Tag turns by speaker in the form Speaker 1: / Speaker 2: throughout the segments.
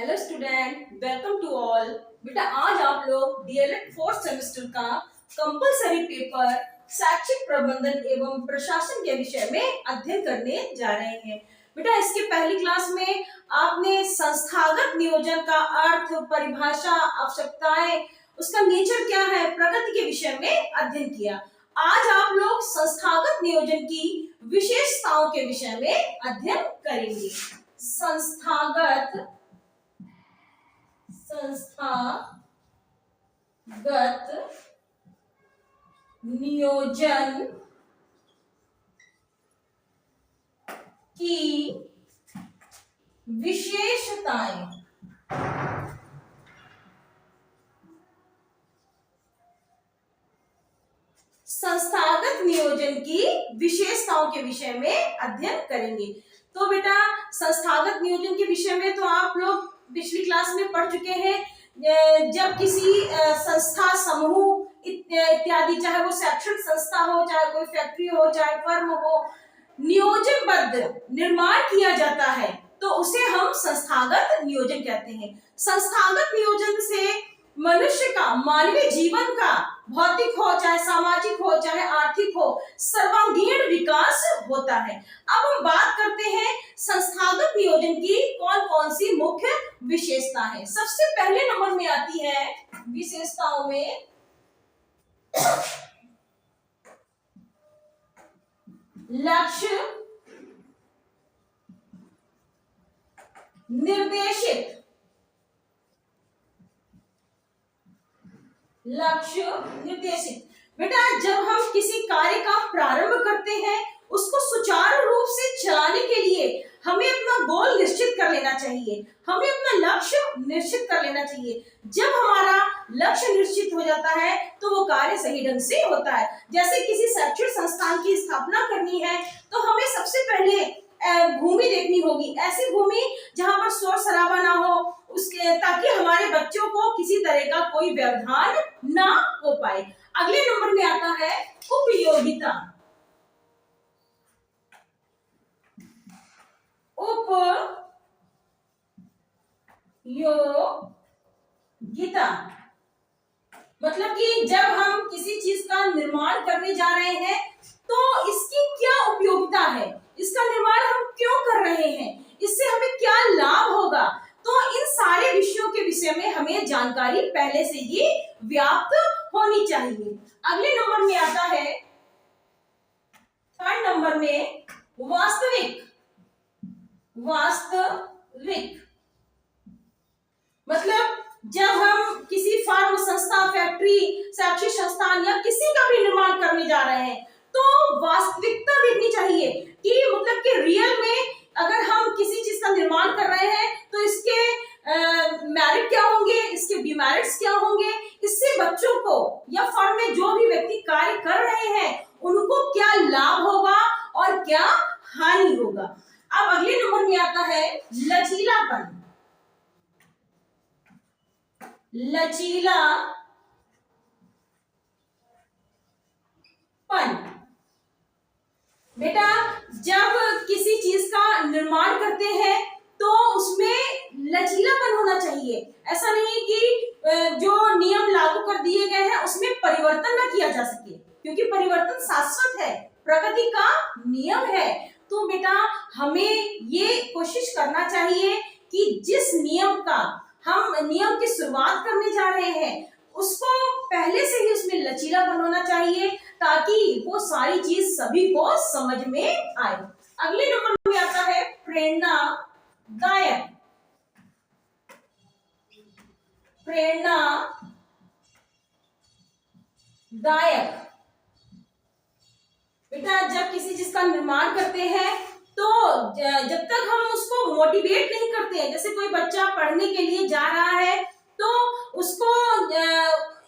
Speaker 1: Hello student, welcome to all. बेटा आज आप लोग डीएलएड फोर्थ सेमेस्टर का कंपलसरी पेपर शैक्षिक प्रबंधन एवं प्रशासन के विषय में अध्ययन करने जा रहे हैं। बेटा इसके पहली क्लास में आपने संस्थागत नियोजन का अर्थ, परिभाषा, आवश्यकताएं, उसका नेचर क्या है, प्रगति के विषय में अध्ययन किया। आज आप लोग संस्थागत नियोजन की विशेषताओं के विषय में अध्ययन करेंगे। संस्थागत नियोजन की विशेषताएं। संस्थागत नियोजन की विशेषताओं के विषय में अध्ययन करेंगे। तो बेटा संस्थागत नियोजन के विषय में तो आप लोग पिछली क्लास में पढ़ चुके हैं। जब किसी संस्था, समूह इत्यादि, चाहे वो शैक्षणिक संस्था हो, चाहे कोई फैक्ट्री हो, चाहे फर्म हो, नियोजनबद्ध निर्माण किया जाता है तो उसे हम संस्थागत नियोजन कहते हैं। संस्थागत नियोजन से मनुष्य का, मानवीय जीवन का, भौतिक हो चाहे सामाजिक हो चाहे आर्थिक हो, सर्वांगीण विकास होता है। अब हम बात करते हैं संस्थागत नियोजन की कौन कौन सी मुख्य विशेषता है। सबसे पहले नंबर में आती है विशेषताओं में लक्ष्य निर्देशित। लक्ष्य निर्देशित। बेटा जब हम किसी कार्य का प्रारंभ करते हैं, उसको सुचारू रूप से चलाने के लिए हमें अपना गोल निश्चित कर लेना चाहिए, हमें अपना लक्ष्य निश्चित कर लेना चाहिए। जब हमारा लक्ष्य निश्चित हो जाता है तो वो कार्य सही ढंग से होता है। जैसे किसी शैक्षणिक संस्थान की स्थापना करनी है तो हमें सबसे पहले भूमि देखनी होगी, ऐसी भूमि जहां पर शोर शराबा ना हो, उसके ताकि हमारे बच्चों को किसी तरह का कोई व्यवधान ना हो पाए। अगले नंबर में आता है उपयोगिता। उपयोगिता मतलब कि जब हम किसी चीज का निर्माण करने जा रहे हैं तो इसकी क्या उपयोगिता है, इसका निर्माण हम क्यों कर रहे हैं, इससे हमें क्या लाभ होगा। तो इन सारे विषयों के विषय में हमें जानकारी पहले से ही व्याप्त होनी चाहिए। अगले नंबर में आता है थर्ड नंबर में वास्तविक। मतलब जब हम किसी फर्म, संस्था, फैक्ट्री, शैक्षिक संस्थान या किसी का भी निर्माण करने जा रहे हैं तो वास्तविकता देखनी चाहिए कि मतलब कि रियल में अगर हम किसी चीज का निर्माण कर रहे हैं तो इसके मेरिट क्या होंगे, इसके डिमेरिट्स क्या होंगे, इससे बच्चों को या फर्म में जो भी व्यक्ति कार्य कर रहे हैं उनको क्या लाभ होगा और क्या हानि होगा। अब अगले नंबर में आता है लचीलापन। बेटा जब किसी चीज का निर्माण करते हैं तो उसमें लचीलापन होना चाहिए। ऐसा नहीं कि जो नियम लागू कर दिए गए हैं उसमें परिवर्तन न किया जा सके, क्योंकि परिवर्तन शाश्वत है, प्रकृति का नियम है। तो बेटा हमें ये कोशिश करना चाहिए कि जिस नियम का हम नियम की शुरुआत करने जा रहे हैं उसको पहले से ही उसमें लचीलापन होना चाहिए ताकि वो सारी चीज सभी को समझ में आए। अगले नंबर में आता है प्रेरणादायक। बेटा जब किसी चीज का निर्माण करते हैं तो जब तक हम उसको मोटिवेट नहीं करते हैं, जैसे कोई बच्चा पढ़ने के लिए जा रहा है तो उसको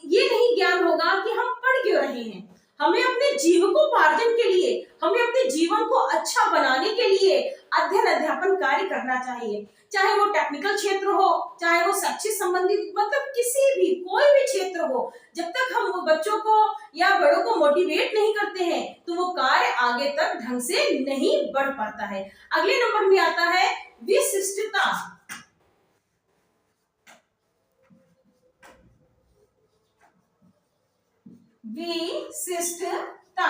Speaker 1: ये नहीं ज्ञान होगा कि हम पढ़ क्यों रहे हैं। हमें अपने जीविकोपार्जन के लिए, हमें अपने जीवन को अच्छा बनाने के लिए अध्ययन अध्यापन कार्य करना चाहिए, चाहे वो टेक्निकल क्षेत्र हो, चाहे वो शैक्षिक संबंधित, मतलब किसी भी कोई भी क्षेत्र हो। जब तक हम वो बच्चों को या बड़ों को मोटिवेट नहीं करते हैं तो वो कार्य आगे तक ढंग से नहीं बढ़ पाता है। अगले नंबर में आता है विशिष्टता। विशिष्टता।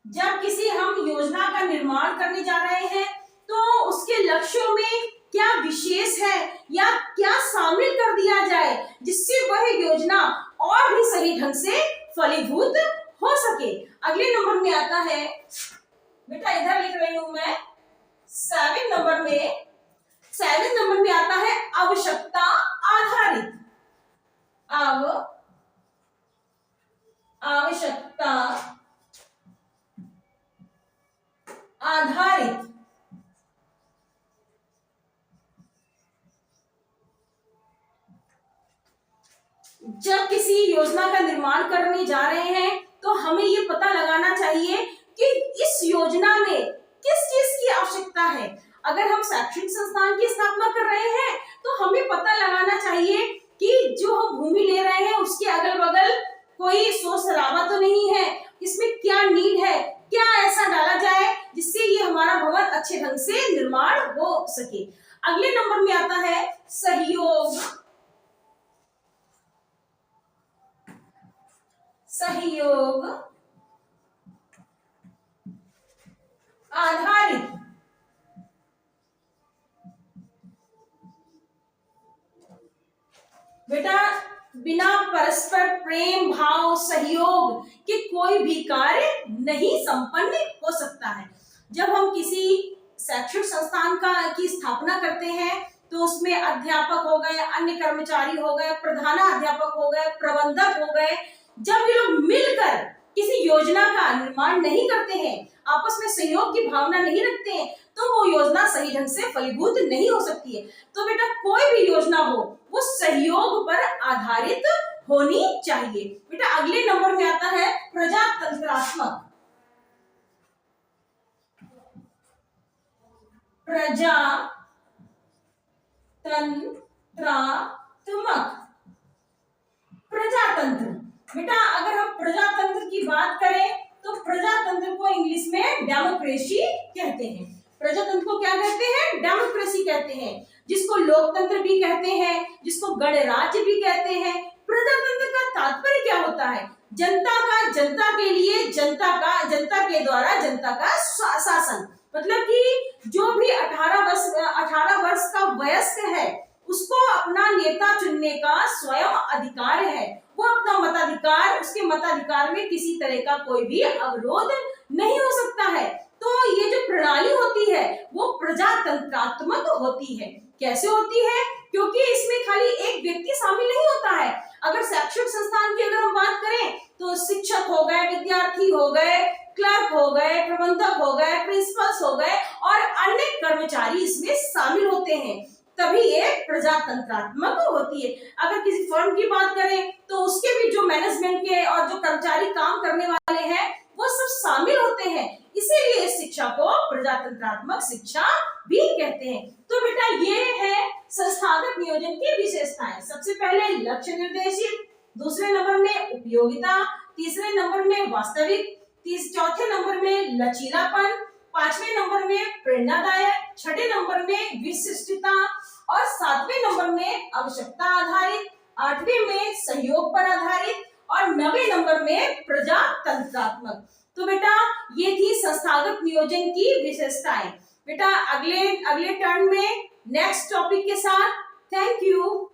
Speaker 1: जब किसी हम योजना का निर्माण करने जा रहे हैं तो उसके लक्ष्यों में क्या विशेष है या क्या शामिल कर दिया जाए जिससे वह योजना और भी सही ढंग से फलीभूत हो सके। अगले नंबर में आता है, बेटा इधर लिख रही हूं मैं, 7 नंबर में आता है आवश्यकता आधारित। आवश्यकता आधारित। जब किसी योजना का निर्माण करने जा रहे हैं तो हमें ये पता लगाना चाहिए कि इस योजना में किस चीज की आवश्यकता है। अगर हम शैक्षणिक संस्थान की स्थापना कर रहे हैं तो हमें पता लगाना चाहिए कि जो हम भूमि ले रहे हैं उसके अगल बगल कोई शोर शराबा तो नहीं है, इसमें क्या नीड है, क्या ऐसा डाला जाए जिससे ये हमारा भवन अच्छे ढंग से निर्माण हो सके। अगले नंबर में आता है सहयोग आधारित। बेटा बिना परस्पर प्रेम भाव सहयोग के कोई भी कार्य नहीं संपन्न हो सकता है। जब हम किसी शैक्षणिक संस्थान की स्थापना करते हैं तो उसमें अध्यापक हो गए, अन्य कर्मचारी हो गए, प्रधानाध्यापक हो गए, प्रबंधक हो गए, जब ये लोग मिलकर किसी योजना का निर्माण नहीं करते हैं, आपस में सहयोग की भावना नहीं रखते हैं, तो वो योजना सही ढंग से फलीभूत नहीं हो सकती है। तो बेटा कोई भी योजना हो वो सहयोग पर आधारित होनी चाहिए। बेटा अगले नंबर में आता है प्रजातंत्रात्मक। प्रजातंत्र। बेटा अगर हम प्रजातंत्र की बात करें तो प्रजातंत्र को इंग्लिश में डेमोक्रेसी कहते हैं। प्रजातंत्र को क्या कहते हैं? डेमोक्रेसी कहते हैं, जिसको लोकतंत्र भी कहते हैं, जिसको गणराज्य भी कहते हैं। प्रजातंत्र का तात्पर्य क्या होता है? जनता का, जनता के लिए, जनता के द्वारा जनता का शासन। मतलब कि जो भी 18 वर्ष का वयस्क है उसको अपना नेता चुनने का स्वयं अधिकार है। वो अपना मताधिकार, उसके मताधिकार में किसी तरह का कोई भी अवरोध नहीं हो सकता है। तो ये जो प्रणाली होती है वो प्रजातंत्रात्मक होती है। कैसे होती है? क्योंकि इसमें खाली एक व्यक्ति शामिल नहीं होता है। अगर शैक्षणिक संस्थान की अगर हम बात करें तो शिक्षक हो गए, विद्यार्थी हो गए, क्लर्क हो गए, प्रबंधक हो गए, प्रिंसिपल्स हो गए और अन्य कर्मचारी इसमें शामिल होते हैं, तभी ये प्रजातंत्रात्मक होती है। अगर किसी फर्म की बात करें तो उसके भी जो मैनेजमेंट के और जो कर्मचारी काम करने वाले हैं वो सब शामिल होते हैं, इसीलिए इस शिक्षा को प्रजातंत्रात्मक शिक्षा भी कहते हैं। तो बेटा ये है संस्थागत नियोजन की विशेषताएं। सबसे पहले लक्ष्य निर्देशित, दूसरे नंबर में उपयोगिता, तीसरे नंबर में वास्तविक, चौथे नंबर में लचीलापन, पांचवें नंबर में प्रेरणादायक, छठे नंबर में विशिष्टता और सातवें नंबर में आवश्यकता आधारित, आठवें में सहयोग पर आधारित और 9वें नंबर में प्रजातंत्रात्मक। तो बेटा ये थी संस्थागत नियोजन की विशेषताएं। बेटा अगले टर्न में नेक्स्ट टॉपिक के साथ। Thank you.